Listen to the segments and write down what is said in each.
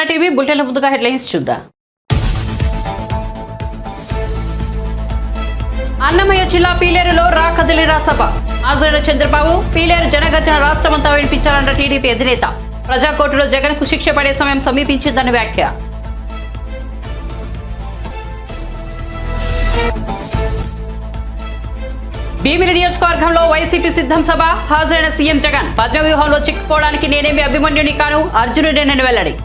మన టీవీ బులెటిన్ల ముందుగా హెడ్లైన్స్ చూద్దాం. అన్నమయ్య జిల్లా పీలేరులో కదిలిరా సభ. హాజరైన చంద్రబాబు, పీలేరు జనగర్జన రాష్ట్రమంతా వినిపించాలన్న టీడీపీ అధినేత. ప్రజాకోర్టులో జగన్ కు శిక్ష పడే సమయం సమీపించిందని వ్యాఖ్య. భీమిలి నియోజకవర్గంలో వైసీపీ సిద్ధం సభ. హాజరైన సీఎం జగన్, పద్మవ్యూహంలో చిక్కుకోవడానికి నేనేమి అభిమన్యుని కాను, అర్జునుడేనని వెల్లడి.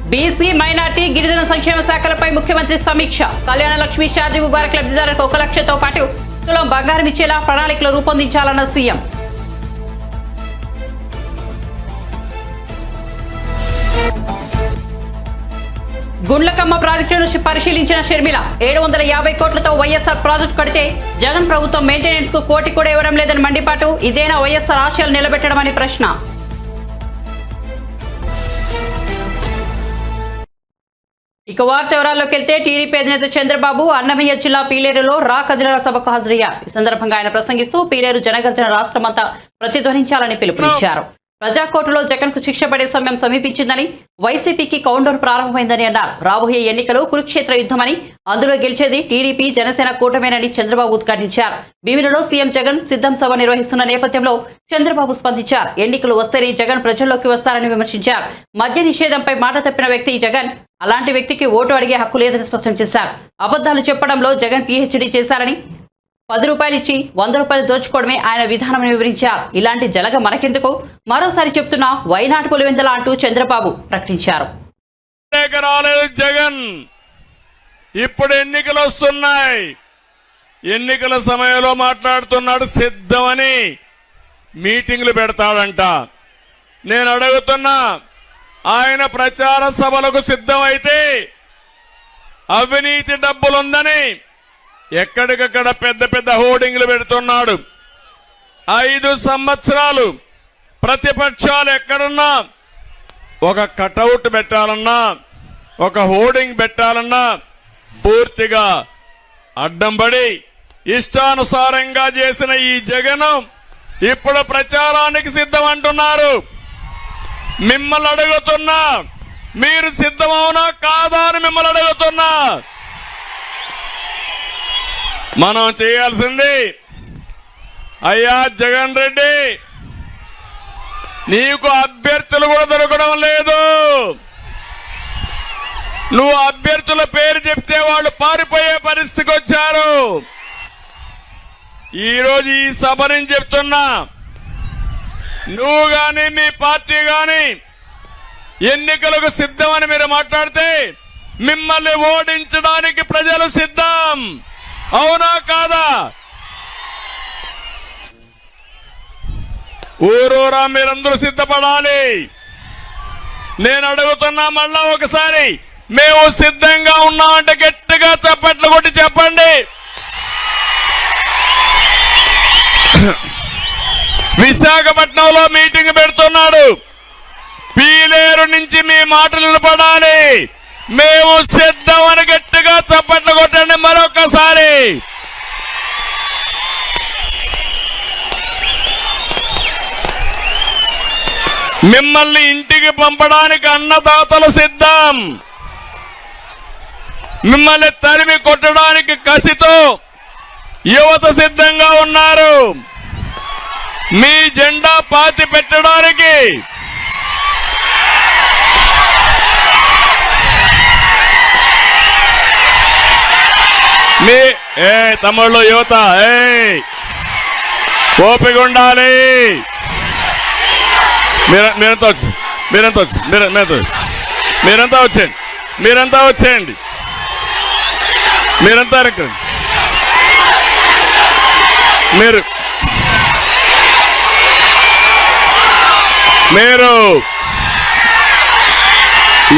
బీసీ, మైనార్టీ, గిరిజన సంక్షేమ శాఖలపై ముఖ్యమంత్రి సమీక్ష. కళ్యాణ లక్ష్మి, షాదీ ముబారక్ లబ్ధిదారులకు 1 లక్షతో పాటు తులం బంగారం ఇచ్చేలా ప్రణాళికలు రూపొందించాలన్న సీఎం. గుండ్లకమ్మ ప్రాజెక్టును పరిశీలించిన షర్మిల, 750 కోట్లతో వైఎస్ఆర్ ప్రాజెక్టు కడితే జగన్ ప్రభుత్వం మెయింటెనెన్స్ కు కోటి కూడా ఇవ్వడం లేదని మండిపాటు. ఇదేనా వైఎస్ఆర్ ఆశయాలు నిలబెట్టడమని ప్రశ్న. ఇక వార్త వివరాల్లోకి వెళ్తే, టీడీపీ అధినేత చంద్రబాబు అన్నమయ్య జిల్లా పీలేరులో కదిలిరా సభకు హాజరయ్యారు. ఈ సందర్భంగా ఆయన ప్రసంగిస్తూ పీలేరు జనగర్జన రాష్ట్రమంతా ప్రతిధ్వనించాలని పిలుపునిచ్చారు. ప్రజాకోర్టులో జగన్ కు శిక్ష పడే సమయం సమీపించిందని, వైసీపీకి కౌంటర్ ప్రారంభమైందని అన్నారు. రాబోయే ఎన్నికలు కురుక్షేత్ర యుద్ధమని, అందులో గెలిచేది టీడీపీ జనసేన కూటమేనని చంద్రబాబు ఉద్ఘాటించారు. భీమిలిలో సీఎం జగన్ సిద్ధం సభ నిర్వహిస్తున్న నేపథ్యంలో చంద్రబాబు స్పందించారు. ఎన్నికలు వస్తేనే జగన్ ప్రజల్లోకి వస్తారని విమర్శించారు. మద్య నిషేధంపై మాట తప్పిన వ్యక్తి జగన్, అలాంటి వ్యక్తికి ఓటు అడిగే హక్కు లేదని స్పష్టం చేశారు. అబద్దాలు చెప్పడంలో జగన్ పీహెచ్డీ చేశారని, 10 రూపాయలు ఇచ్చి 100 రూపాయలు దోచుకోవడమే ఆయన విధానమని వివరించారు. ఇలాంటి జలగ మనకెందుకు, మరోసారి చెప్తున్నా వైనాటు పులివెందల అంటూ చంద్రబాబు ప్రకటించారు. జగన్ ఇప్పుడు ఎన్నికలు వస్తున్నాయి, ఎన్నికల సమయంలో మాట్లాడుతున్నాడు, సిద్ధమని మీటింగ్లు పెడతాడంట. నేను అడుగుతున్నా, ఆయన ప్రచార సభలకు సిద్ధమైతే అవినీతి డబ్బులుందని ఎక్కడికక్కడ పెద్ద పెద్ద హోర్డింగ్లు పెడుతున్నాడు. 5 సంవత్సరాలు ప్రతిపక్షాలు ఎక్కడున్నా ఒక కటౌట్ పెట్టాలన్నా, ఒక హోర్డింగ్ పెట్టాలన్నా పూర్తిగా అడ్డం పడి ఇష్టానుసారంగా చేసిన ఈ జగన్ ఇప్పుడు ప్రచారానికి సిద్ధం అంటున్నారు. మిమ్మల్ని అడుగుతున్నా, మీరు సిద్ధమవునా కాదా అని మిమ్మల్ని అడుగుతున్నా. మనం చేయాల్సింది, అయ్యా జగన్ రెడ్డి, నీకు అభ్యర్థులు కూడా దొరకడం లేదు. నువ్వు అభ్యర్థుల పేరు చెప్తే వాళ్ళు పారిపోయే పరిస్థితికి వచ్చారు. ఈరోజు ఈ సభ నుంచి చెప్తున్నా, నువ్వు గాని మీ పార్టీ గాని ఎన్నికలకు సిద్ధమని మీరు మాట్లాడితే మిమ్మల్ని ఓడించడానికి ప్రజలు సిద్ధం. అవునా కాదా? ఊరూరా మీరందరూ సిద్ధపడాలి. నేను అడుగుతున్నా మళ్ళా ఒకసారి, మేము సిద్ధంగా ఉన్నామంటే గట్టిగా చప్పట్లు కొట్టి చెప్పండి. విశాఖపట్నంలో మీటింగ్ పెడుతున్నాడు. పీలేరు నుంచి మీ మాటలు నిలబడాలి. మేము సిద్ధమని గట్టిగా చప్పట్లు కొట్టండి మరొకసారి. మిమ్మల్ని ఇంటికి పంపడానికి అన్నదాతలు సిద్ధం. మిమ్మల్ని తరిమి కొట్టడానికి కసితో యువత సిద్ధంగా ఉన్నారు. మీ జెండా పాతి పెట్టడానికి మీ తమ్ముళ్ళు, యువత ఓపిక ఉండాలి. మీరంతా వచ్చేయండి. మీరంతా రండి. మీరు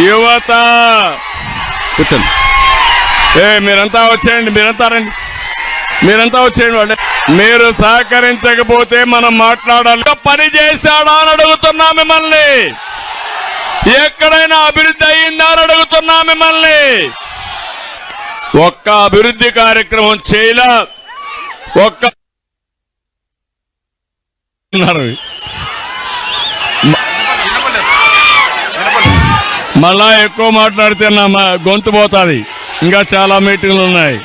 యువత కూర్చోండి. మీరంతా వచ్చేయండి. మీరంతా వచ్చేయండి. వాళ్ళే మీరు సహకరించకపోతే మనం మాట్లాడాలి. పని చేశాడా అని అడుగుతున్నా మిమ్మల్ని. ఎక్కడైనా అభివృద్ధి అయిందా అని అడుగుతున్నా మిమ్మల్ని. ఒక్క అభివృద్ధి కార్యక్రమం చేయలా. ఒక్క మళ్ళా ఎక్కువ మాట్లాడితే నా గొంతు పోతుంది. ఇంకా చాలా మీటింగ్లు ఉన్నాయి.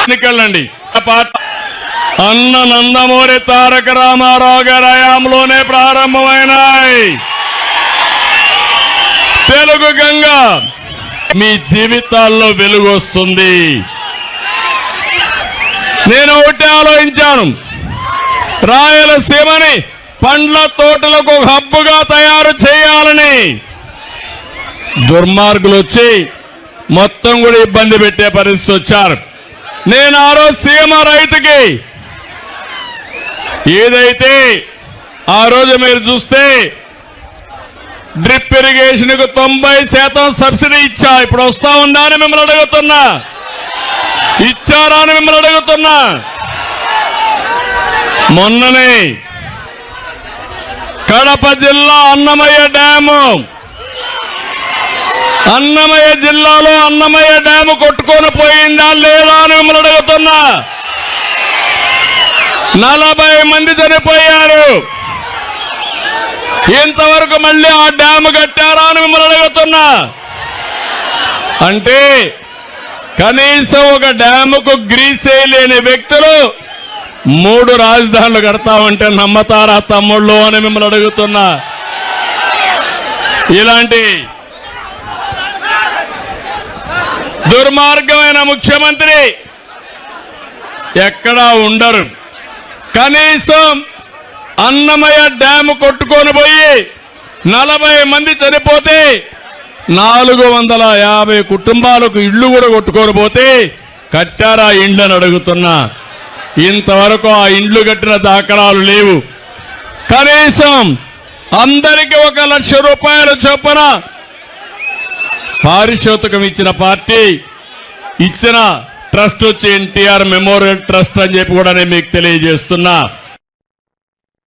ఎన్నికలండి. అన్న నందమూరి తారక రామారావు గారి హయాంలోనే ప్రారంభమైనాయి. తెలుగు గంగ మీ జీవితాల్లో వెలుగు వస్తుంది. నేను ఒకటి ఆలోచించాను, రాయలసీమని పండ్ల తోటలకు ఒక హబ్బుగా తయారు చేయాలని. దుర్మార్గులు వచ్చి మొత్తం కూడా ఇబ్బంది పెట్టే పరిస్థితి వచ్చారు. నేను ఆ రోజు సీమ రైతుకి ఏదైతే ఆ రోజు మీరు చూస్తే డ్రిప్ ఇరిగేషన్ కు 90% సబ్సిడీ ఇచ్చా. ఇప్పుడు వస్తా ఉందా అని మిమ్మల్ని అడుగుతున్నా, ఇచ్చారా అని మిమ్మల్ని అడుగుతున్నా. మొన్ననే కడప జిల్లా అన్నమయ్య డ్యాము, అన్నమయ్య జిల్లాలో అన్నమయ్య డ్యాము కొట్టుకొని పోయిందా లేదా అని మిమ్మల్ని అడుగుతున్నా. 40 మంది చనిపోయారు. ఇంతవరకు మళ్ళీ ఆ డ్యాము కట్టారా అని మిమ్మల్ని అడుగుతున్నా. అంటే కనీసం ఒక డ్యాముకు గ్రీస్ వేయలేని వ్యక్తులు 3 రాజధానులు కడతామంటే నమ్మతారా తమ్ముళ్ళు అని మిమ్మల్ని అడుగుతున్నా. ఇలాంటి దుర్మార్గమైన ముఖ్యమంత్రి ఎక్కడా ఉండరు. కనీసం అన్నమయ్య డ్యాము కొట్టుకొని పోయి 40 మంది చనిపోతే 450 కుటుంబాలకు ఇళ్లు కూడా కొట్టుకొని పోతే కట్టారా ఇండ్లు అని అడుగుతున్నా. ఇంతవరకు ఆ ఇండ్లు కట్టిన దాఖలాలు లేవు. కనీసం అందరికీ 1 లక్ష రూపాయల చొప్పున పారితోషికం ఇచ్చిన పార్టీ, ఇచ్చిన ట్రస్ట్ వచ్చి ఎన్టీఆర్ మెమోరియల్ ట్రస్ట్ అని చెప్పి కూడా నేను మీకు తెలియజేస్తున్నా.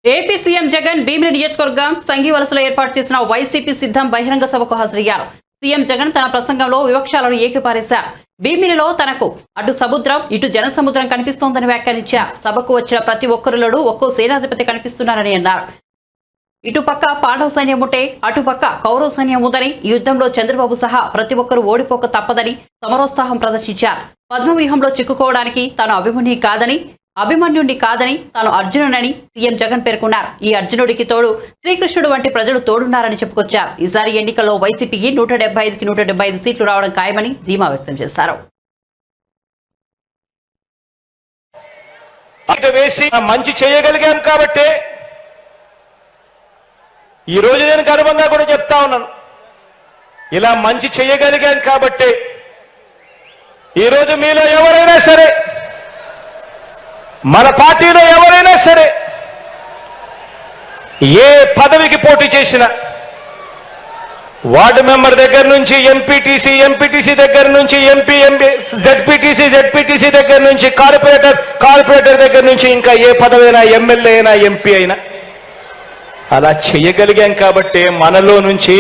ఏపీ సీఎం జగన్ భీమిలి నియోజకవర్గం సంఘీవలసలో ఏర్పాటు చేసిన వైసీపీ సిద్ధం బహిరంగ సభకు హాజరయ్యారు. సీఎం జగన్ తన ప్రసంగంలో వివక్షాలను ఏకిపారేశారు. భీమిలిలో తనకు అటు సముద్రం ఇటు జనసముద్రం కనిపిస్తోందని వ్యాఖ్యానించారు. సభకు వచ్చిన ప్రతి ఒక్కరిలోనూ ఒక్కో సేనాధిపతి కనిపిస్తున్నారని అన్నారు. ఇటుపక్క పాండవ సైన్యం ఉంటే అటుపక్క కౌరవ సైన్యం ఉందని, ఈ యుద్ధంలో చంద్రబాబు సహా ప్రతి ఒక్కరూ ఓడిపోక తప్పదని సమరోత్సాహం ప్రదర్శించారు. పద్మవ్యూహంలో చిక్కుకోవడానికి తాను అభిమన్యుడిని కాదని తాను అర్జునుడని సీఎం జగన్ పేర్కొన్నారు. ఈ అర్జునుడికి తోడు శ్రీకృష్ణుడు వంటి ప్రజలు తోడున్నారని చెప్పుకొచ్చారు. ఈసారి ఎన్నికల్లో వైసీపీకి 175కి 175 సీట్లు రావడం ఖాయమని ధీమా వ్యక్తం చేశారు. మంచి చేయగలిగాం కాబట్టి ఈ రోజు నేను గర్వంగా కూడా చెప్తా ఉన్నాను. ఇలా మంచి చేయగలిగాం కాబట్టి ఈరోజు మీలో ఎవరైనా సరే, మన పార్టీలో ఎవరైనా సరే ఏ పదవికి పోటీ చేసినా, వార్డు మెంబర్ దగ్గర నుంచి ఎంపీటీసీ దగ్గర నుంచి జెడ్పీటీసీ దగ్గర నుంచి కార్పొరేటర్ దగ్గర నుంచి ఇంకా ఏ పదవైనా, ఎమ్మెల్యే అయినా, ఎంపీ అయినా అలా చేయగలిగాం కాబట్టి మనలో నుంచి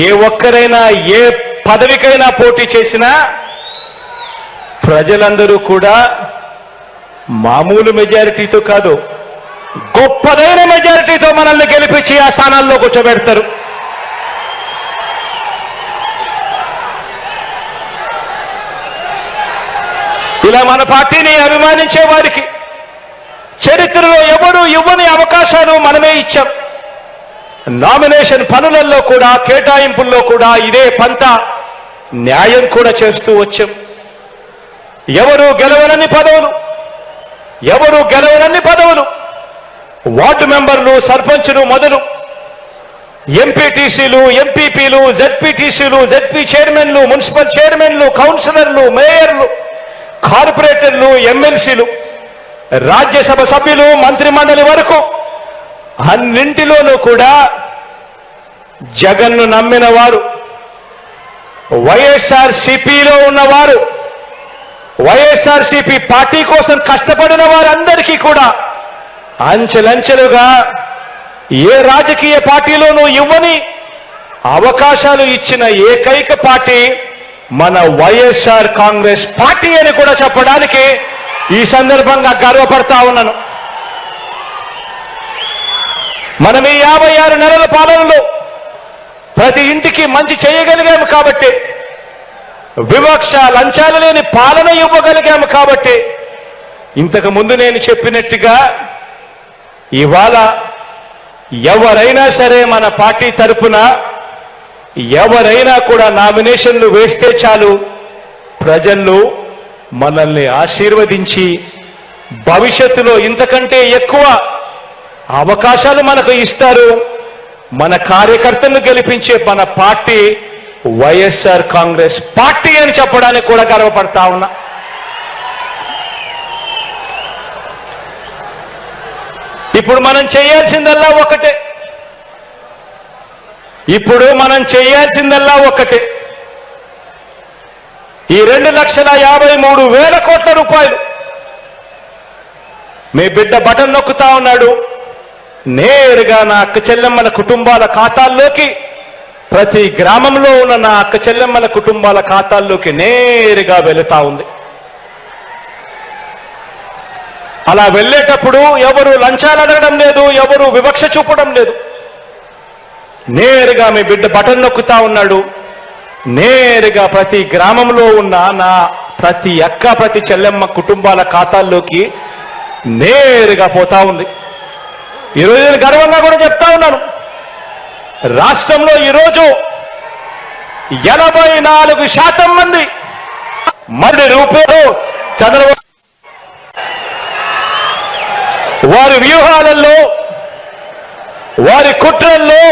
ఏ ఒక్కరైనా ఏ పదవికైనా పోటీ చేసినా ప్రజలందరూ కూడా మామూలు మెజారిటీతో కాదు, గొప్పదైన మెజారిటీతో మనల్ని గెలిపించి ఆ స్థానాల్లో కూర్చోబెడతారు. ఇలా మన పార్టీని అభిమానించే వారికి చరిత్రలో ఎవరు ఇవ్వని అవకాశాలు మనమే ఇచ్చాం. నామినేషన్ పనులలో కూడా, కేటాయింపుల్లో కూడా ఇదే పంత న్యాయం కూడా చేస్తూ వచ్చాం. ఎవరు గెలవనన్ని పదవులు వార్డు మెంబర్లు, సర్పంచులు మొదలు ఎంపీటీసీలు, ఎంపీపీలు, జెడ్పీటీసీలు, జెడ్పీ చైర్మన్లు, మున్సిపల్ చైర్మన్లు, కౌన్సిలర్లు, మేయర్లు, కార్పొరేటర్లు, ఎమ్మెల్సీలు, రాజ్యసభ సభ్యులు, మంత్రి మండలి వరకు అన్నింటిలోనూ కూడా జగన్ను నమ్మిన వారు, వైఎస్ఆర్సీపీలో ఉన్నవారు, వైఎస్ఆర్సీపీ పార్టీ కోసం కష్టపడిన వారందరికీ కూడా అంచెలంచెలుగా ఏ రాజకీయ పార్టీలోనూ ఇవ్వని అవకాశాలు ఇచ్చిన ఏకైక పార్టీ మన వైఎస్ఆర్ కాంగ్రెస్ పార్టీ అని కూడా చెప్పడానికి ఈ సందర్భంగా గర్వపడతా ఉన్నాను. మనం ఈ 56 నెలల పాలనలో ప్రతి ఇంటికి మంచి చేయగలిగాము కాబట్టి, వివక్ష లంచాలు లేని పాలన ఇవ్వగలిగాము కాబట్టి, ఇంతకు ముందు నేను చెప్పినట్టుగా ఇవాళ ఎవరైనా సరే మన పార్టీ తరపున ఎవరైనా కూడా నామినేషన్లు వేస్తే చాలు, ప్రజలు మనల్ని ఆశీర్వదించి భవిష్యత్తులో ఇంతకంటే ఎక్కువ అవకాశాలు మనకు ఇస్తారు. మన కార్యకర్తలను గెలిపించే మన పార్టీ వైఎస్ఆర్ కాంగ్రెస్ పార్టీ అని చెప్పడానికి కూడా గర్వపడతా ఉన్నా. ఇప్పుడు మనం చేయాల్సిందల్లా ఒకటే. ఈ 2,53,000 కోట్ల రూపాయలు మీ బిడ్డ బటన్ నొక్కుతా ఉన్నాడు, నేరుగా నా అక్క చెల్లెమ్మల కుటుంబాల ఖాతాల్లోకి, ప్రతి గ్రామంలో ఉన్న నా అక్క చెల్లెమ్మల కుటుంబాల ఖాతాల్లోకి నేరుగా వెళుతా ఉంది. అలా వెళ్ళేటప్పుడు ఎవరు లంచాలు అడగడం లేదు, ఎవరు వివక్ష చూపడం లేదు. నేరుగా మీ బిడ్డ బటన్ నొక్కుతా ఉన్నాడు, నేరుగా ప్రతి గ్రామంలో ఉన్న నా ప్రతి అక్క ప్రతి చెల్లెమ్మ కుటుంబాల ఖాతాల్లోకి నేరుగా పోతా ఉంది. ఈరోజు నేను గర్వంగా కూడా చెప్తా ఉన్నాను, రాష్ట్రంలో ఈరోజు 84% మంది మరి రూపాయలు చంద్రబాబు వారి వ్యూహాలలో, వారి కుట్రల్లో,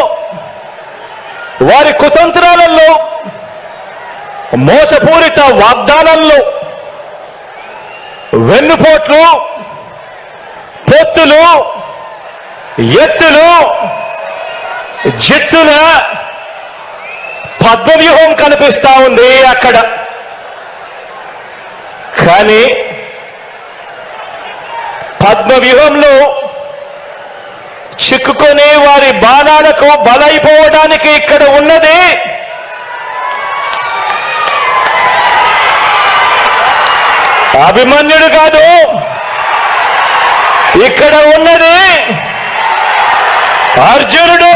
వారి కుతంత్రాలలో, మోసపూరిత వాగ్దానాల్లో, వెన్నుపోట్లు, పొత్తులు, ఎత్తులు, జిత్తుల పద్మవ్యూహం కనిపిస్తా ఉంది అక్కడ. కానీ పద్మవ్యూహంలో చిక్కుకొని వారి బాణాలకు బలైపోవడానికి ఇక్కడ ఉన్నది అభిమన్యుడు కాదు, ఇక్కడ ఉన్నది అర్జునుడు.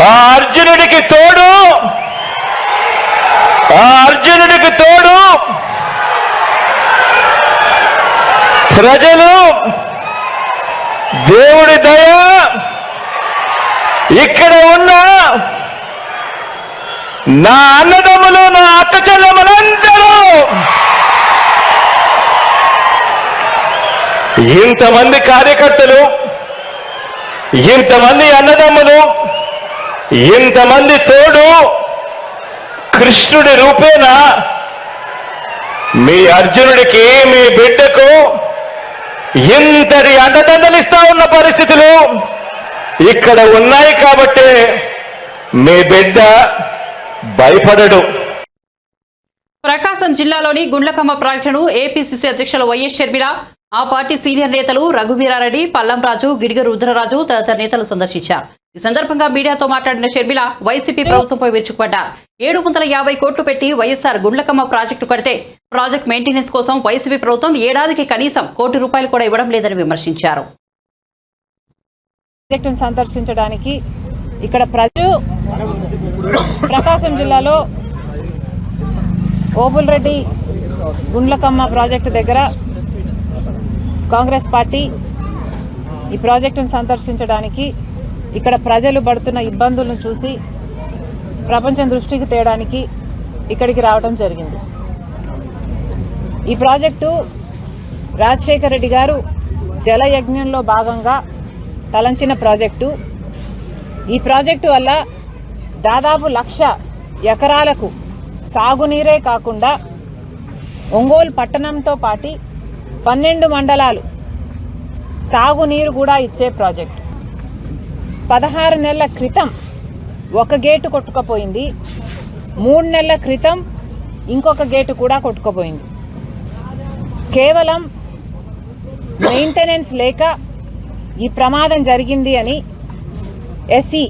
ఆ అర్జునుడికి తోడు ప్రజలు, దేవుడి దయ, ఇక్కడ ఉన్న నా అన్నదమ్ములు, నా అక్క చెల్లెమ్మలందరూ, ఇంతమంది కార్యకర్తలు, ఇంతమంది అన్నదమ్ములు, ఇంతమంది తోడు కృష్ణుడి రూపేణ మీ అర్జునుడికి, మీ బిడ్డకు ఇంతటి అండదండలిస్తా ఉన్న పరిస్థితులు ఇక్కడ ఉన్నాయి కాబట్టి మీ బిడ్డ భయపడడు. ప్రకాశం జిల్లాలోని గుండ్లకమ్మ ప్రాజెక్టును ఏపీసీసీ అధ్యక్షులు వైఎస్ షర్మిల, ఆ పార్టీ సీనియర్ నేతలు రఘువీరారెడ్డి, పల్లంరాజు, గిడిగ రుద్రరాజు తదితర నేతలు సందర్శించారు. ఈ సందర్భంగా మీడియాతో మాట్లాడిన షర్మిల వైసీపీ ప్రభుత్వంపై విరుచుకుపడ్డారు. 750 కోట్లు పెట్టి వైఎస్ఆర్ గుండ్లకమ్మ ప్రాజెక్టు కడితే ప్రాజెక్ట్ మెయింటెనెన్స్ కోసం వైసీపీ ప్రభుత్వం ఏడాదికి కనీసం ₹1 కోటి కూడా ఇవ్వడం లేదని విమర్శించారు. ప్రాజెక్టును సందర్శించడానికి ఇక్కడ ప్రకాశం జిల్లాలో ఓబుల్రెడ్డి గుండ్లకమ్మ ప్రాజెక్టు దగ్గర కాంగ్రెస్ పార్టీ ఈ ప్రాజెక్టును సందర్శించడానికి, ఇక్కడ ప్రజలు పడుతున్న ఇబ్బందులను చూసి ప్రపంచం దృష్టికి తేయడానికి ఇక్కడికి రావడం జరిగింది. ఈ ప్రాజెక్టు రాజశేఖర రెడ్డి గారు జలయజ్ఞంలో భాగంగా తలంచిన ప్రాజెక్టు. ఈ ప్రాజెక్టు వల్ల దాదాపు 1,00,000 ఎకరాలకు సాగునీరే కాకుండా ఒంగోలు పట్టణంతో పాటు 12 మండలాలు తాగునీరు కూడా ఇచ్చే ప్రాజెక్టు. 16 నెలల క్రితం ఒక గేటు కొట్టుకుపోయింది, 3 నెలల క్రితం ఇంకొక గేటు కూడా కొట్టుకుపోయింది. కేవలం మెయింటెనెన్స్ లేక ఈ ప్రమాదం జరిగింది అని ఎస్సీ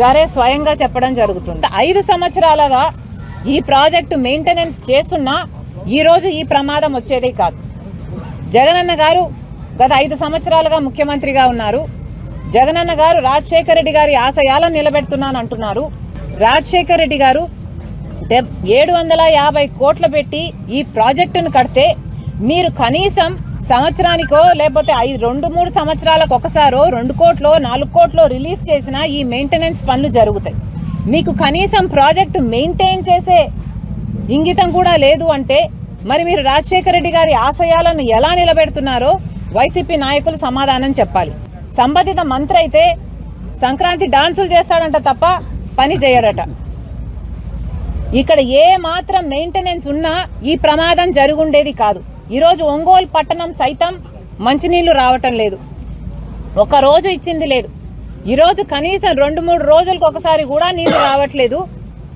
గారే స్వయంగా చెప్పడం జరుగుతుంది. 5 సంవత్సరాలుగా ఈ ప్రాజెక్టు మెయింటెనెన్స్ చేస్తున్నా ఈరోజు ఈ ప్రమాదం వచ్చేదే కాదు. జగనన్న గారు గత 5 సంవత్సరాలుగా ముఖ్యమంత్రిగా ఉన్నారు. జగనన్న గారు రాజశేఖర రెడ్డి గారి ఆశయాలను నిలబెడుతున్నాను అంటున్నారు. రాజశేఖర రెడ్డి గారు 750 కోట్లు పెట్టి ఈ ప్రాజెక్టును కడితే మీరు కనీసం సంవత్సరానికో లేకపోతే 2-3 సంవత్సరాలకు ఒకసారో 2 కోట్లో 4 కోట్లో రిలీజ్ చేసినా ఈ మెయింటెనెన్స్ పనులు జరుగుతాయి. మీకు కనీసం ప్రాజెక్టు మెయింటైన్ చేసే ఇంగితం కూడా లేదు అంటే మరి మీరు రాజశేఖర రెడ్డి గారి ఆశయాలను ఎలా నిలబెడుతున్నారో వైసీపీ నాయకులు సమాధానం చెప్పాలి. సంబంధిత మంత్రి అయితే సంక్రాంతి డాన్సులు చేస్తాడంట తప్ప పని చేయడట. ఇక్కడ ఏ మాత్రం మెయింటెనెన్స్ ఉన్నా ఈ ప్రమాదం జరుగుండేది కాదు. ఈరోజు ఒంగోలు పట్టణం సైతం మంచినీళ్లు రావటం లేదు, ఒక రోజు ఇచ్చింది లేదు. ఈరోజు కనీసం 2-3 రోజులకు ఒకసారి కూడా నీళ్లు రావట్లేదు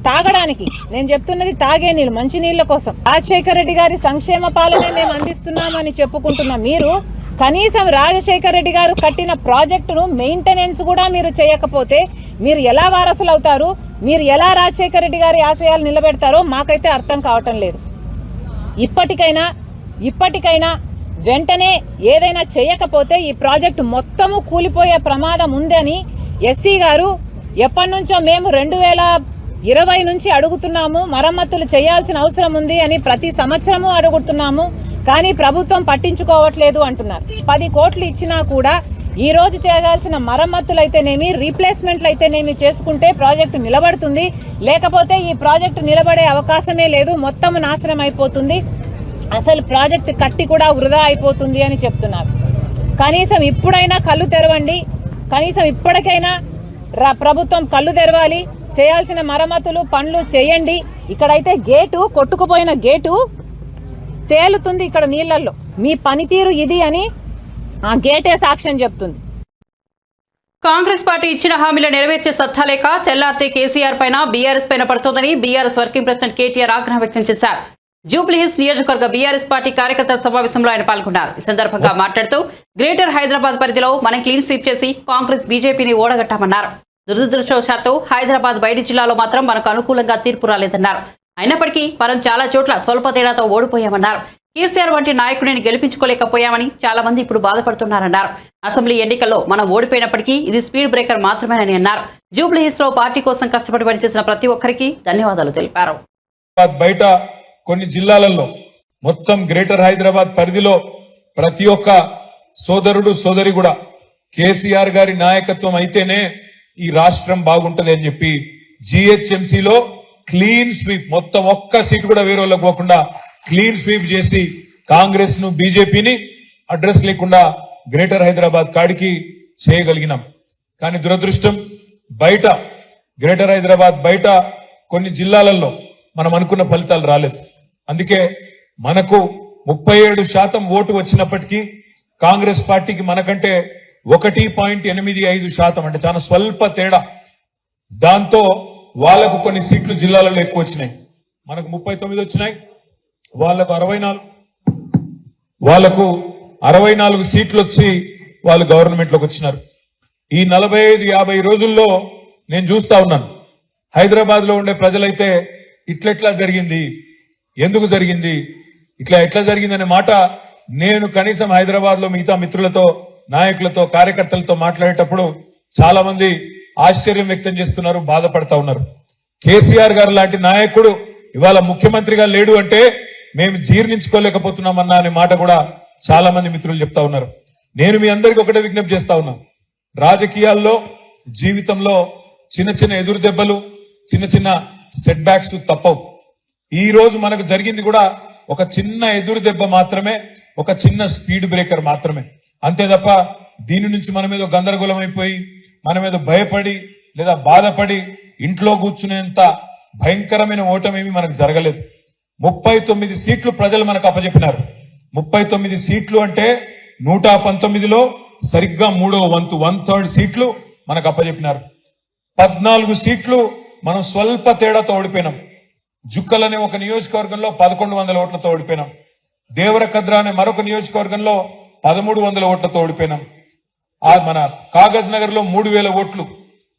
తాగడానికి. నేను చెప్తున్నది తాగే నీళ్ళు, మంచి నీళ్ల కోసం. రాజశేఖర రెడ్డి గారి సంక్షేమ పాలనే మేము అందిస్తున్నామని చెప్పుకుంటున్న మీరు కనీసం రాజశేఖర రెడ్డి గారు కట్టిన ప్రాజెక్టును మెయింటెనెన్స్ కూడా మీరు చేయకపోతే మీరు ఎలా వారసులు అవుతారు? మీరు ఎలా రాజశేఖర రెడ్డి గారి ఆశయాలు నిలబెడతారో మాకైతే అర్థం కావటం లేదు. ఇప్పటికైనా వెంటనే ఏదైనా చేయకపోతే ఈ ప్రాజెక్టు మొత్తము కూలిపోయే ప్రమాదం ఉందని ఎస్సీ గారు ఎప్పటి నుంచో మేము 2020 నుంచి అడుగుతున్నాము, మరమ్మతులు చేయాల్సిన అవసరం ఉంది అని ప్రతి సంవత్సరము అడుగుతున్నాము, కానీ ప్రభుత్వం పట్టించుకోవట్లేదు అంటున్నారు. 10 కోట్లు ఇచ్చినా కూడా ఈ రోజు చేయాల్సిన మరమ్మతులు అయితేనేమి, రీప్లేస్మెంట్లు అయితేనేమి చేసుకుంటే ప్రాజెక్టు నిలబడుతుంది. లేకపోతే ఈ ప్రాజెక్టు నిలబడే అవకాశమే లేదు, మొత్తం నాశనం అయిపోతుంది, అసలు ప్రాజెక్టు కట్టి కూడా వృధా అయిపోతుంది అని చెప్తున్నారు. కనీసం ఇప్పుడైనా కళ్ళు తెరవండి, కనీసం ఇప్పటికైనా ప్రభుత్వం కళ్ళు తెరవాలి, చేయాల్సిన మరమ్మతులు పనులు చేయండి. ఇక్కడైతే గేటు, కొట్టుకుపోయిన గేటు తేలుతుంది ఇక్కడ నీళ్లలో. మీ పనితీరు ఇది అని ఆ గేటే సాక్ష్యం చెప్తుంది. కాంగ్రెస్ పార్టీ ఇచ్చిన హామీలు నెరవేర్చే సత్తా లేక తెల్లారితే కేసీఆర్ పైన బీఆర్ఎస్ పైన పడుతోందని బీఆర్ఎస్ వర్కింగ్ ప్రెసిడెంట్ కేటీఆర్ ఆగ్రహం వ్యక్తం చేశారు. జూబ్లీహిల్స్ నియోజకవర్గ బీఆర్ఎస్ పార్టీ కార్యకర్తల సమావేశంలో ఆయన పాల్గొన్నారు. ఈ సందర్భంగా మాట్లాడుతూ గ్రేటర్ హైదరాబాద్ పరిధిలో మనం క్లీన్ స్వీప్ చేసి కాంగ్రెస్ బీజేపీని ఓడగట్టామన్నారు. దురదృష్టవశాత్తు హైదరాబాద్ బయటి జిల్లాలో మాత్రం మనకు అనుకూలంగా తీర్పు రాలేదన్నారు. అయినప్పటికీ మనం చాలా చోట్ల స్వల్ప తేడాతో ఓడిపోయామన్నారు. కేసీఆర్ వంటి నాయకుడిని గెలిపించుకోలేకపోయామని చాలా మంది ఇప్పుడు బాధపడుతున్నారన్నారు. అసెంబ్లీ ఎన్నికల్లో మనం ఓడిపోయినప్పటికీ ఇది స్పీడ్ బ్రేకర్ మాత్రమేనని అన్నారు. జూబ్లీహిల్స్ లో పార్టీ కోసం కష్టపడి పనిచేసిన ప్రతి ఒక్కరికి ధన్యవాదాలు తెలిపారు. బయట కొన్ని జిల్లాలలో మొత్తం గ్రేటర్ హైదరాబాద్ పరిధిలో ప్రతి ఒక్క సోదరుడు సోదరి కూడా కేసీఆర్ గారి నాయకత్వం అయితేనే ఈ రాష్ట్రం బాగుంటది అని చెప్పి జిహెచ్ఎంసీలో క్లీన్ స్వీప్, మొత్తం ఒక్క సీటు కూడా వేరే వాళ్ళకి పోకుండా క్లీన్ స్వీప్ చేసి కాంగ్రెస్ ను బీజేపీని అడ్రస్ లేకుండా గ్రేటర్ హైదరాబాద్ కాడికి చేయగలిగినాం. కానీ దురదృష్టం బయట గ్రేటర్ హైదరాబాద్ బయట కొన్ని జిల్లాలలో మనం అనుకున్న ఫలితాలు రాలేదు. అందుకే మనకు 37% ఓటు వచ్చినప్పటికీ కాంగ్రెస్ పార్టీకి మనకంటే 1.85% అంటే చాలా స్వల్ప తేడా. దాంతో వాళ్లకు కొన్ని సీట్లు జిల్లాలలో ఎక్కువ వచ్చినాయి. మనకు 39 వచ్చినాయి, వాళ్లకు 64 సీట్లు వచ్చి వాళ్ళు గవర్నమెంట్ లోకి వచ్చినారు. ఈ 45-50 రోజుల్లో నేను చూస్తా ఉన్నాను, హైదరాబాద్ లో ఉండే ప్రజలైతే ఇట్లెట్లా జరిగింది, ఎందుకు జరిగింది, ఎట్లా జరిగింది అనే మాట నేను కనీసం హైదరాబాద్ లో మిగతా మిత్రులతో, నాయకులతో, కార్యకర్తలతో మాట్లాడేటప్పుడు చాలా మంది ఆశ్చర్యం వ్యక్తం చేస్తున్నారు, బాధపడతా ఉన్నారు. కేసీఆర్ గారు లాంటి నాయకుడు ఇవాళ ముఖ్యమంత్రిగా లేడు అంటే మేము జీర్ణించుకోలేకపోతున్నామన్నా అనే మాట కూడా చాలా మంది మిత్రులు చెప్తా ఉన్నారు. నేను మీ అందరికీ ఒకటే విజ్ఞప్తి చేస్తా ఉన్నా, రాజకీయాల్లో జీవితంలో చిన్న చిన్న ఎదురు దెబ్బలు, చిన్న చిన్న సెట్ బ్యాక్స్ తప్పవు. ఈ రోజు మనకు జరిగింది కూడా ఒక చిన్న ఎదురు దెబ్బ మాత్రమే, ఒక చిన్న స్పీడ్ బ్రేకర్ మాత్రమే. అంతే తప్ప దీని నుంచి మన మీద గందరగోళం అయిపోయి, మన మీద భయపడి లేదా బాధపడి ఇంట్లో కూర్చునేంత భయంకరమైన ఓటమేమి మనకు జరగలేదు. 39 సీట్లు ప్రజలు మనకు అప్పచెప్పినారు. 39 సీట్లు అంటే 119లో సరిగ్గా 3వ వంతు, 1/3 సీట్లు మనకు అప్పచెప్పినారు. 14 సీట్లు మనం స్వల్ప తేడాతో ఓడిపోయినాం. జుక్కలనే ఒక నియోజకవర్గంలో 1100 ఓట్లతో ఓడిపోయినాం. దేవరకద్ర అనే మరొక నియోజకవర్గంలో 1300 ఓట్లతో ఓడిపోయినాం. మన కాగజ్ నగర్ లో 3000 ఓట్లు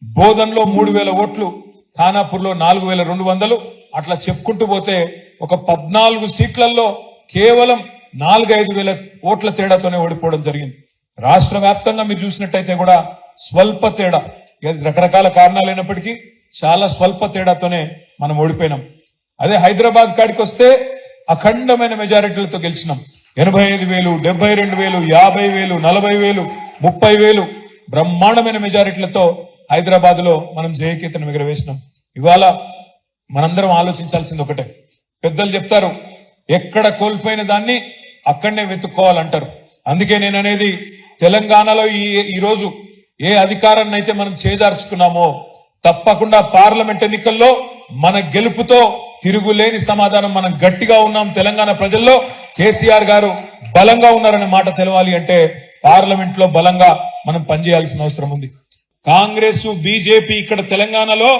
బోధన్లో 3,000 ఓట్లు, ఖానాపూర్లో 4,200, అట్లా చెప్పుకుంటూ పోతే ఒక 14 సీట్లలో కేవలం 4-5 వేల ఓట్ల తేడాతోనే ఓడిపోవడం జరిగింది. రాష్ట్ర వ్యాప్తంగా మీరు చూసినట్టయితే కూడా స్వల్ప తేడా, ఇది రకరకాల కారణాలైనప్పటికీ చాలా స్వల్ప తేడాతోనే మనం ఓడిపోయినాం. అదే హైదరాబాద్ కాడికి వస్తే అఖండమైన మెజారిటీలతో గెలిచినాం. 85,000, 72,000, 50,000, 40,000, 30,000 బ్రహ్మాండమైన మెజారిటీలతో హైదరాబాద్ లో మనం జయకేతనం ఎగరవేసినాం. ఇవాళ మనందరం ఆలోచించాల్సింది ఒకటే, పెద్దలు చెప్తారు ఎక్కడ కోల్పోయిన దాన్ని అక్కడనే వెతుక్కోవాలంటారు. అందుకే నేను అనేది తెలంగాణలో ఈ రోజు ఏ అధికారాన్ని అయితే మనం చేజార్చుకున్నామో తప్పకుండా పార్లమెంట్ ఎన్నికల్లో మన గెలుపుతో తిరుగులేని సమాధానం. మనం గట్టిగా ఉన్నాం, తెలంగాణ ప్రజల్లో కేసీఆర్ గారు బలంగా ఉన్నారనే మాట తెలవాలి అంటే పార్లమెంట్ లో బలంగా మనం పనిచేయాల్సిన అవసరం ఉంది. కాంగ్రెస్ బీజేపీ ఇక్కడ తెలంగాణలో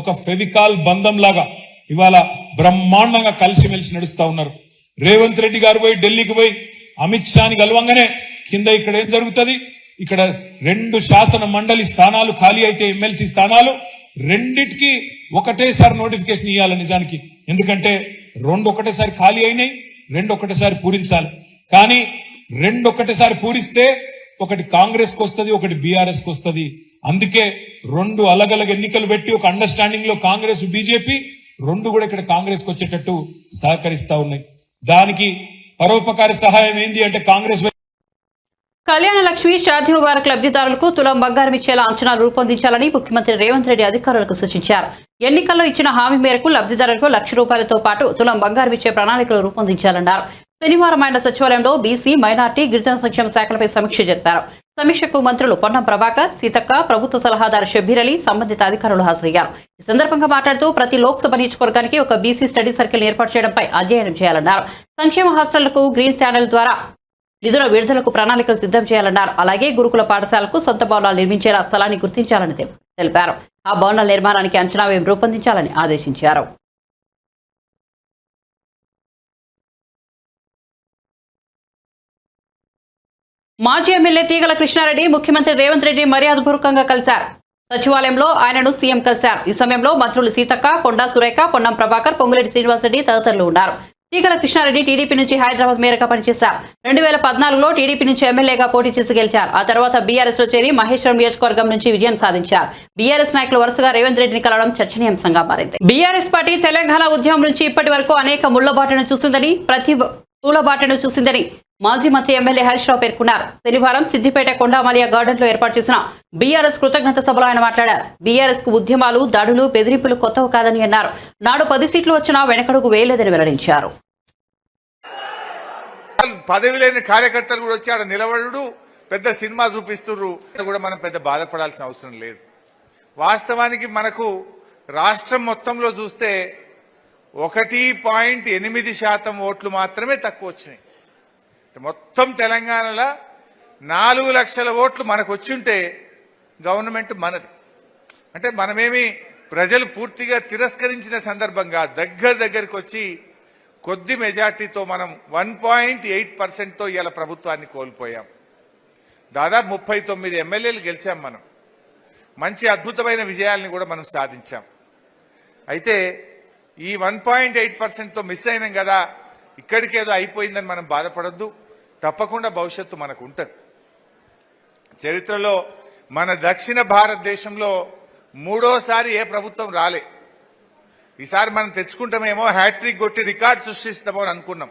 ఒక ఫెవికాల్ బంధం లాగా ఇవాళ బ్రహ్మాండంగా కలిసిమెలిసి నడుస్తా ఉన్నారు. రేవంత్ రెడ్డి గారు పోయి ఢిల్లీకి పోయి అమిత్ షాని కలవంగానే కింద ఇక్కడ ఏం జరుగుతుంది, ఇక్కడ 2 శాసన మండలి స్థానాలు ఖాళీ అయితే ఎమ్మెల్సీ స్థానాలు రెండిటికి ఒకటేసారి నోటిఫికేషన్ ఇవ్వాలి నిజానికి. ఎందుకంటే 2 ఒకటేసారి ఖాళీ అయినాయి, 2 ఒకటేసారి పూరించాలి. కానీ 2 ఒకటేసారి పూరిస్తే ఒకటి కాంగ్రెస్ కు వస్తుంది, ఒకటి బీఆర్ఎస్ కు వస్తుంది. అందుకే 2 అలగలగ ఎన్నికలు పెట్టి ఒక అండర్స్టాండింగ్ లో కాంగ్రెస్ బీజేపీ 2 కూడా ఇక్కడ కాంగ్రెస్ కు వచ్చేటట్టు సహకరిస్తా ఉన్నాయి. దానికి పరోపకారి సహాయం ఏంది అంటే కాంగ్రెస్ కళ్యాణ లక్ష్మి షాదీ ముబారక్ లబ్ధిదారులకు తులం బంగారం ఇచ్చేలా అంచనాలు రూపొందించాలని ముఖ్యమంత్రి రేవంత్ రెడ్డి అధికారులకు సూచించారు. ఎన్నికల్లో ఇచ్చిన హామీ మేరకు లబ్ధిదారులకు ₹1,00,000తో పాటు తులం బంగారం ఇచ్చే ప్రణాళికలు రూపొందించాలన్నారు. శనివారం ఆయన సచివాలయంలో బీసీ, మైనార్టీ, గిరిజన సంక్షేమ శాఖలపై సమీక్ష జరిపారు. సమీక్షకు మంత్రులు పొన్నం ప్రభాకర్, సీతక్క, ప్రభుత్వ సలహాదారు షబ్బీర్ అలీ, సంబంధిత అధికారులు హాజరయ్యారు. ఈ సందర్భంగా మాట్లాడుతూ ప్రతి లోక్సభ నియోజకవర్గానికి ఒక బీసీ స్టడీ సర్కిల్ ఏర్పాటు చేయడంపై అధ్యయనం చేయాలన్నారు. సంక్షేమ హాస్టళ్లకు గ్రీన్ ఛానల్ ద్వారా నిధుల విడుదలకు ప్రణాళికలు సిద్ధం చేయాలన్నారు. అలాగే గురుకుల పాఠశాలకు సొంత భవనాలు నిర్మించేలా స్థలాన్ని గుర్తించాలని తెలిపారు. ఆ భవనాల నిర్మాణానికి అంచనా వ్యయం రూపొందించాలని ఆదేశించారు. మాజీ ఎమ్మెల్యే తీగల కృష్ణారెడ్డి ముఖ్యమంత్రి రేవంత్ రెడ్డి మర్యాదపూర్వకంగా కలిశారు. సచివాలయంలో ఆయనను సీఎం కలిశారు. ఈ సమయంలో మంత్రులు సీతక్క, కొండా సురేఖ, పొన్నం ప్రభాకర్, పొంగులేటి శ్రీనివాసరెడ్డి తదితరులు ఉన్నారు. తీగల కృష్ణారెడ్డి టీడీపీ నుంచి హైదరాబాద్ మేయర్గా పనిచేశారు. 2014లో టీడీపీ నుంచి ఎమ్మెల్యేగా పోటీ చేసి గెలిచారు. ఆ తర్వాత బీఆర్ఎస్ లో చేరి మహేశ్వరం నియోజకవర్గం నుంచి విజయం సాధించారు. బీఆర్ఎస్ నాయకులు వరుసగా రేవంత్ రెడ్డిని కలవడం చర్చనీయాంశంగా మారింది. బీఆర్ఎస్ పార్టీ తెలంగాణ ఉద్యమం నుంచి ఇప్పటి వరకు అనేక ముళ్లబాటను చూసిందని, ప్రతి పూలబాటను చూసిందని మాజీ మంత్రి ఎమ్మెల్యే హరీష్ రావు పేర్కొన్నారు. శనివారం సిద్దిపేట కొండామలియా గార్డెన్ లో ఏర్పాటు చేసిన బీఆర్ఎస్ కృతజ్ఞత సభలో ఆయన మాట్లాడారు. బీఆర్ఎస్ కు ఉద్యమాలు, దాడులు, బెదిరింపులు కొత్తవి కాదని అన్నారు. నాడు 10 సీట్లు వచ్చినా వెనకడుగు వేయలేదని వెల్లడించారు. పదవి లేని కార్యకర్తలు కూడా వచ్చి ఆడ నిలబడు పెద్ద సినిమా చూపిస్తున్నారు కూడా మనం పెద్ద బాధపడాల్సిన అవసరం లేదు. వాస్తవానికి మనకు రాష్ట్రం మొత్తంలో చూస్తే 1.8% ఓట్లు మాత్రమే తక్కువ వచ్చినాయి. మొత్తం తెలంగాణలో 4 లక్షల ఓట్లు మనకు వచ్చుంటే గవర్నమెంట్ మనది. అంటే మనమేమి ప్రజలు పూర్తిగా తిరస్కరించిన సందర్భంగా దగ్గరికి వచ్చి కొద్ది మెజార్టీతో మనం 1.8%తో ఇవాళ ప్రభుత్వాన్ని కోల్పోయాం. దాదాపు 39 ఎమ్మెల్యేలు గెలిచాం. మనం మంచి అద్భుతమైన విజయాల్ని కూడా మనం సాధించాం. అయితే ఈ 1.8%తో మిస్ అయినాం కదా, ఇక్కడికేదో అయిపోయిందని మనం బాధపడద్దు. తప్పకుండా భవిష్యత్తు మనకు ఉంటుంది. చరిత్రలో మన దక్షిణ భారతదేశంలో 3ఓసారి ఏ ప్రభుత్వం రాలే. ఈసారి మనం తెచ్చుకుంటామేమో, హ్యాట్రిక్ కొట్టి రికార్డ్ సృష్టిస్తామో అని అనుకున్నాం.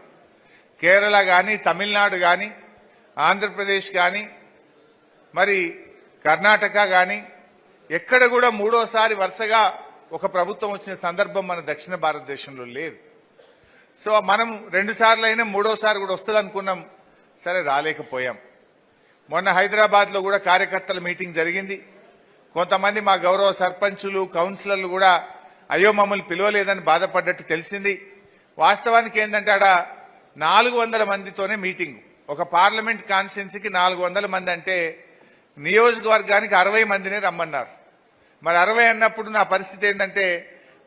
కేరళ కానీ, తమిళనాడు కానీ, ఆంధ్రప్రదేశ్ కానీ, మరి కర్ణాటక కానీ ఎక్కడ కూడా 3ఓసారి వరుసగా ఒక ప్రభుత్వం వచ్చిన సందర్భం మన దక్షిణ భారతదేశంలో లేదు. సో మనం 2 సార్లు అయినా 3ఓసారి కూడా వస్తుంది అనుకున్నాం. సరే, రాలేకపోయాం. మొన్న హైదరాబాద్లో కూడా కార్యకర్తల మీటింగ్ జరిగింది. కొంతమంది మా గౌరవ సర్పంచులు, కౌన్సిలర్లు కూడా అయ్యో మమ్మల్ని పిలవలేదని బాధపడ్డట్టు తెలిసింది. వాస్తవానికి ఏంటంటే ఆడ 400 మందితోనే మీటింగ్. ఒక పార్లమెంట్ కాన్స్టిట్యున్సీకి 400 మంది అంటే నియోజకవర్గానికి 60 మందినే రమ్మన్నారు. మరి 60 అన్నప్పుడు నా పరిస్థితి ఏంటంటే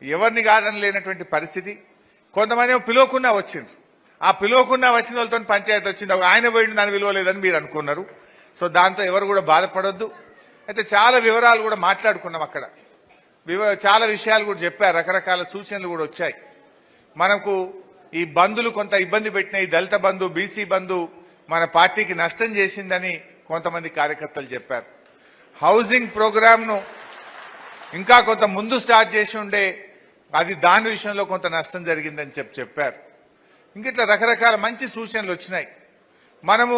ఎవరిని కాదని లేనటువంటి పరిస్థితి. కొంతమంది పిలవకుండా వచ్చిండ్రు. ఆ పిలవకుండా వచ్చిన వాళ్ళతో పంచాయతీ వచ్చింది. ఆయన పోయిండు, నన్ను విలువలేదని మీరు అనుకున్నారు. సో దాంతో ఎవరు కూడా బాధపడొద్దు. అయితే చాలా వివరాలు కూడా మాట్లాడుకున్నాం అక్కడ. చాలా విషయాలు కూడా చెప్పారు, రకరకాల సూచనలు కూడా వచ్చాయి. మనకు ఈ బంధులు కొంత ఇబ్బంది పెట్టిన ఈ దళిత బంధు, బీసీ బంధు మన పార్టీకి నష్టం చేసిందని కొంతమంది కార్యకర్తలు చెప్పారు. హౌసింగ్ ప్రోగ్రామ్ను ఇంకా కొంత ముందు స్టార్ట్ చేసి ఉండే అది దాని విషయంలో కొంత నష్టం జరిగిందని చెప్పారు. ఇంకిట్లా రకరకాల మంచి సూచనలు వచ్చినాయి. మనము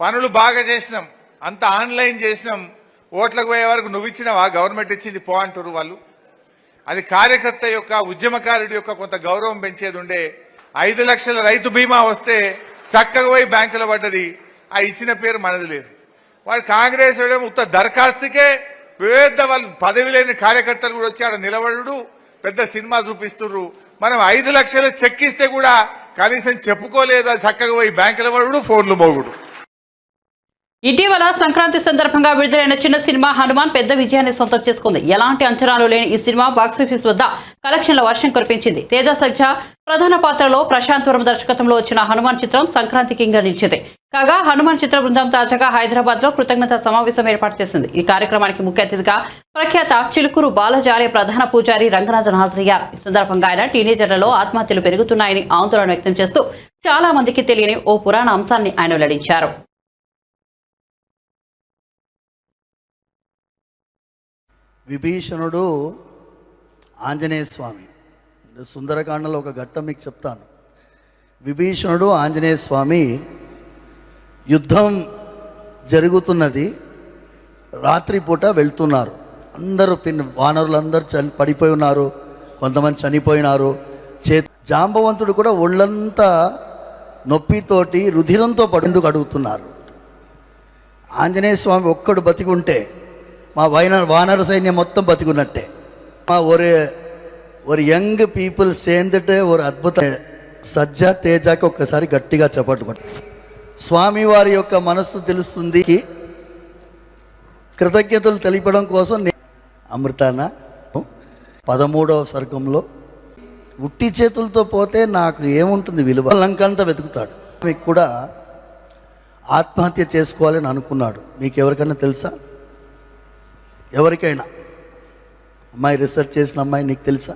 పనులు బాగా చేసినాం, అంత ఆన్లైన్ చేసినాం, ఓట్లకు పోయే వరకు నువ్వు ఇచ్చినావా, గవర్నమెంట్ ఇచ్చింది పో అంటారు వాళ్ళు. అది కార్యకర్త యొక్క, ఉద్యమకారుడి యొక్క కొంత గౌరవం పెంచేది ఉండే. 5 లక్షల రైతు బీమా వస్తే చక్కగా పోయి బ్యాంకులో పడ్డది, ఆ ఇచ్చిన పేరు మనది లేదు. వాళ్ళు కాంగ్రెస్ ఉత్త దరఖాస్తుకే పెద్ద వాళ్ళు పదవి లేని కార్యకర్తలు కూడా వచ్చి ఆడ నిలబడు పెద్ద సినిమా చూపిస్తున్నారు. మనం 5 లక్షలు చెక్ ఇస్తే కూడా కనీసం చెప్పుకోలేదు, అది చక్కగా పోయి బ్యాంకులో పడుడు, ఫోన్లు మోగుడు. ఇటీవల సంక్రాంతి సందర్భంగా విడుదలైన చిన్న సినిమా హనుమాన్ పెద్ద విజయాన్ని సొంతం చేసుకుంది. ఎలాంటి అంచనాలు లేని ఈ సినిమా బాక్సాఫీస్ వద్ద కలెక్షన్ల వర్షం కురిపించింది. తేజ సజ్జా ప్రధాన పాత్రలో ప్రశాంత్ వర్మ దర్శకత్వంలో వచ్చిన హనుమాన్ చిత్రం సంక్రాంతి కింగ్ గా నిలిచింది. కాగా హనుమాన్ చిత్ర బృందం తాజాగా హైదరాబాద్ లో కృతజ్ఞత సమావేశం ఏర్పాటు చేసింది. ఈ కార్యక్రమానికి ముఖ్య అతిథిగా ప్రఖ్యాత చిలుకూరు బాలాచార్య ప్రధాన పూజారి రంగనాథన్ హాజరయ్యారు. ఈ సందర్భంగా ఆయన టీనేజర్లలో ఆత్మహత్యలు పెరుగుతున్నాయని ఆందోళన వ్యక్తం చేస్తూ చాలా మందికి తెలియని ఓ పురాణ అంశాన్ని ఆయన వెల్లడించారు. విభీషణుడు ఆంజనేయ స్వామి. సుందరకాండలో ఒక ఘట్టం మీకు చెప్తాను. విభీషణుడు ఆంజనేయ స్వామి యుద్ధం జరుగుతున్నది, రాత్రిపూట వెళ్తున్నారు. అందరూ వానరులందరూ పడిపోయి ఉన్నారు, కొంతమంది చనిపోయినారు. జాంబవంతుడు కూడా ఒళ్ళంతా నొప్పితోటి రుధిరంతో పడేందుకు అడుగుతున్నారు. ఆంజనేయ స్వామి ఒక్కడు బతికుంటే మా వానర సైన్యం మొత్తం బతికున్నట్టే. మా ஒரு యంగ్ పీపుల్ సేందటే ఒక అద్భుత సజ్జా తేజాకి ఒక్కసారి గట్టిగా చప్పట్లు కొట్టు. స్వామివారి యొక్క మనస్సు తెలుస్తుంది. కృతజ్ఞతలు తెలిపడం కోసం అమృతాన 13వ సర్గంలో ఉట్టి చేతులతో పోతే నాకు ఏముంటుంది విలువ, లంకంతా వెతుకుతాడు. మీకు కూడా ఆత్మహత్య చేసుకోవాలని అనుకున్నాడు. మీకు ఎవరికైనా తెలుసా? ఎవరికైనా అమ్మాయి, రీసెర్చ్ చేసిన అమ్మాయి, నీకు తెలుసా?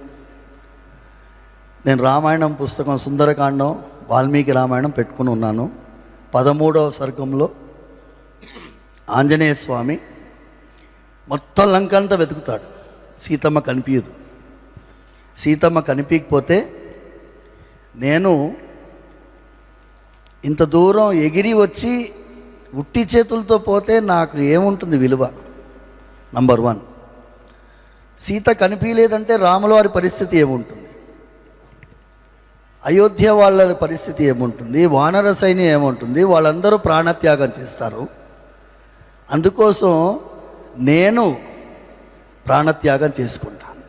నేను రామాయణం పుస్తకం సుందరకాండం వాల్మీకి రామాయణం పెట్టుకుని ఉన్నాను. 13వ సర్గంలో ఆంజనేయ స్వామి మొత్తం లంకంతా వెతుకుతాడు, సీతమ్మ కనిపించదు. సీతమ్మ కనిపించకపోతే నేను ఇంత దూరం ఎగిరి వచ్చి ఉట్టి చేతులతో పోతే నాకు ఏముంటుంది విలువ? నంబర్ 1. సీత కనిపించలేదంటే రాముల వారి పరిస్థితి ఏముంటుంది? అయోధ్య వాళ్ళ పరిస్థితి ఏముంటుంది? వానర సైన్యం ఏముంటుంది? వాళ్ళందరూ ప్రాణత్యాగం చేస్తారు. అందుకోసం నేను ప్రాణత్యాగం చేసుకుంటాను.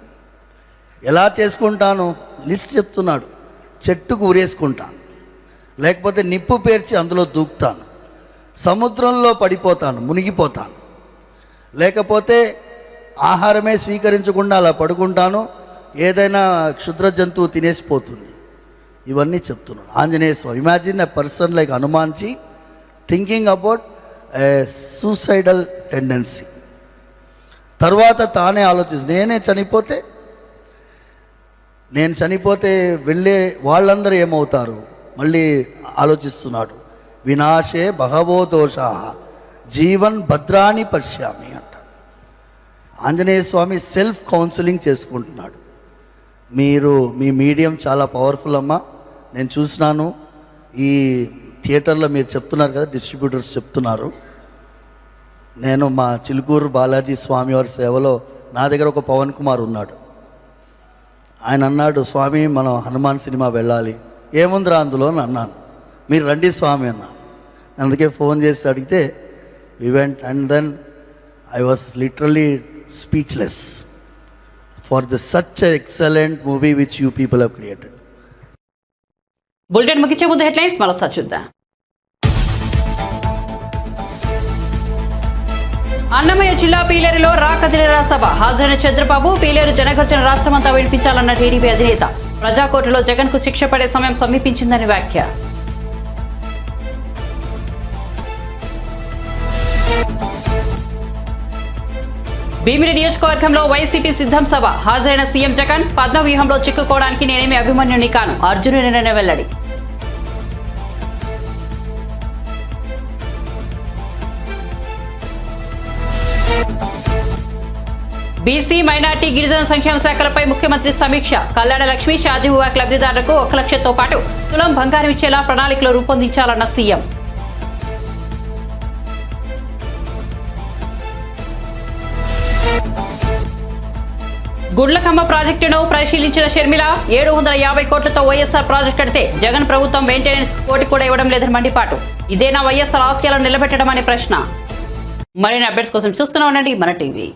ఎలా చేసుకుంటాను? లిస్ట్ చెప్తున్నాడు. చెట్టుకు ఊరేసుకుంటాను, లేకపోతే నిప్పు పేర్చి అందులో దూకుతాను, సముద్రంలో పడిపోతాను, మునిగిపోతాను, లేకపోతే ఆహారమే స్వీకరించకుండా అలా పడుకుంటాను, ఏదైనా క్షుద్ర జంతువు తినేసిపోతుంది. ఇవన్నీ చెప్తున్నాను. Anjaneya Swami, imagine a person like Hanumanji thinking about a suicidal tendency. తర్వాత తానే ఆలోచిస్తుంది, నేను చనిపోతే వెళ్ళే వాళ్ళందరూ ఏమవుతారు? మళ్ళీ ఆలోచిస్తున్నాడు. వినాశే బహవో దోషా జీవన్ భద్రాని పశ్యామి అంట. ఆంజనేయ స్వామి సెల్ఫ్ కౌన్సిలింగ్ చేసుకుంటున్నాడు. మీ మీడియం చాలా పవర్ఫుల్ అమ్మా. నేను చూసినాను ఈ థియేటర్లో, మీరు చెప్తున్నారు కదా, డిస్ట్రిబ్యూటర్స్ చెప్తున్నారు. నేను మా చిలుకూరు బాలాజీ స్వామి వారి సేవలో నా దగ్గర ఒక పవన్ కుమార్ ఉన్నాడు. ఆయన అన్నాడు, స్వామి మనం హనుమాన్ సినిమా వెళ్ళాలి. ఏముందిరా అందులో అని అన్నాను. మీరు రండి స్వామి అన్నా. అందుకే ఫోన్ చేసి అడిగితే we went, and then I was literally speechless for such an excellent movie which you people have created. Bulletin ముగించే ముందు హెడ్లైన్స్ మరోసారి చూద్దాం. అన్నమయ్య జిల్లా పీలేరులో రాకదిలేరా సభ. హాజరైన చంద్రబాబు, పీలేరు జనగర్జన రాష్ట్రమంతా వినిపించాలన్న టీడీపీ అధినేత. ప్రజాకోర్టులో జగన్ కు శిక్ష పడే సమయం సమీపించిందని వ్యాఖ్య. భీమిలి నియోజకవర్గంలో వైసీపీ సిద్ధం సభ హాజరైన సీఎం జగన్ పద్మవ్యూహంలో చిక్కుకోవడానికి నేనేమి అభిమన్యుని కాను అర్జునుడినే వెల్లడి. బీసీ మైనార్టీ గిరిజన సంక్షేమ శాఖలపై ముఖ్యమంత్రి సమీక్ష. కళ్యాణ లక్ష్మి షాదీ వివాహ లబ్ధిదారులకు 1 లక్షతో పాటు తులం బంగారం ఇచ్చేలా ప్రణాళికలు రూపొందించాలన్న సీఎం. గుండ్లకమ్మ ప్రాజెక్టును పరిశీలించిన షర్మిల 750 కోట్లతో వైఎస్ఆర్ ప్రాజెక్టు కడితే జగన్ ప్రభుత్వం మెయింటెనెన్స్ కోటి కూడా ఇవ్వడం లేదని మండిపాటు. ఇదేనా వైఎస్ఆర్ ఆశయాలను నిలబెట్టడం అనే ప్రశ్న. మరిన్ని అప్డేట్స్ కోసం చూస్తూనే ఉండండి మన టీవీ.